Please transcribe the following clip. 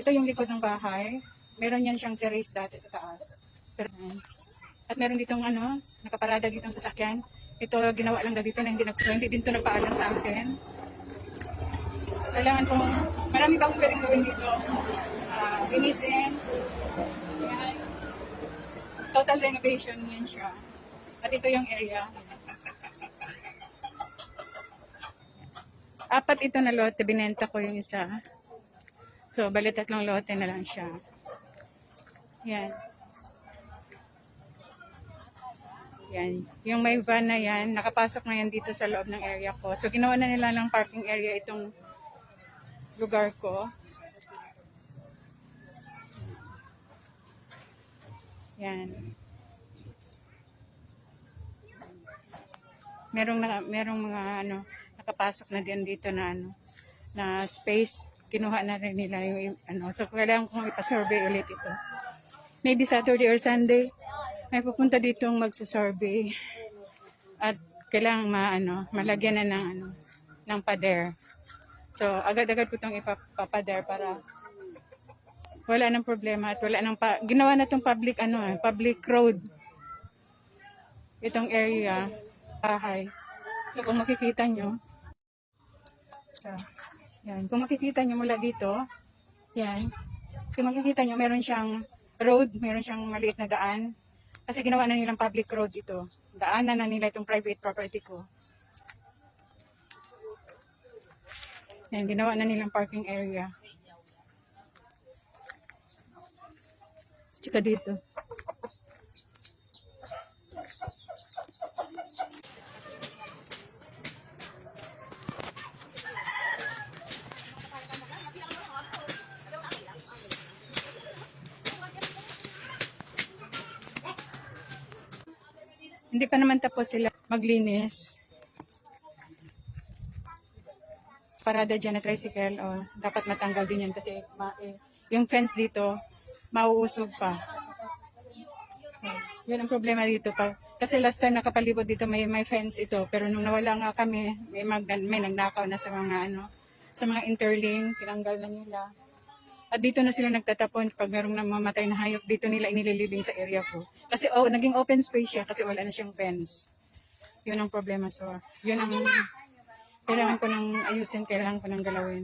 Ito yung likod ng bahay. Meron yan siyang terrace dati sa taas. Pero, at meron ditong nakaparada ditong sasakyan. Ito ginawa lang na dito na hindi din to nagpaalam sa akin. Kailangan kong, marami pa akong pwedeng gawin dito. Linisin. Yan. Total renovation yan siya. At ito yung area. 4 ito na lote, binenta ko yung isa. So, bali 3 lote na lang siya. Yan. Yan. Yung may van na yan, nakapasok na yan dito sa loob ng area ko. So, ginawa na nila ng parking area itong lugar ko. Yan. Merong mga nakapasok na din dito na na space. Kinuha na rin nila yung So, kailangan kong ipa-survey ulit ito. Maybe Saturday or Sunday, may pupunta dito magsa-survey. At kailangan malagyan na ng pader. So, agad-agad ko itong ipapader para wala nang problema at wala nang ginawa na itong public road. Itong area, bahay. So, kung makikita nyo, yan. Kung makikita nyo mula dito, yan. Kung makikita nyo, meron siyang road, meron siyang maliit na daan. Kasi ginawa na nilang public road ito. Daanan na nila itong private property ko. Yan, ginawa na nilang parking area. Tsaka dito. Hindi pa naman tapos sila maglinis. Parada dyan na tricycle, dapat matanggal din yan kasi yung fence dito, mauusog pa. Yun ang problema dito pa. Kasi last time nakapalibot dito may fence ito, pero nung nawala nga kami, may nagnakaw na sa mga interlink, tinanggal na nila. At dito na sila nagtatapon pag merong namamatay na hayop, dito nila inililibing sa area ko. Kasi naging open space siya kasi wala na siyang fence. Yun ang problema. So, yun ang kailangan ko nang ayusin, kailangan ko nang galawin.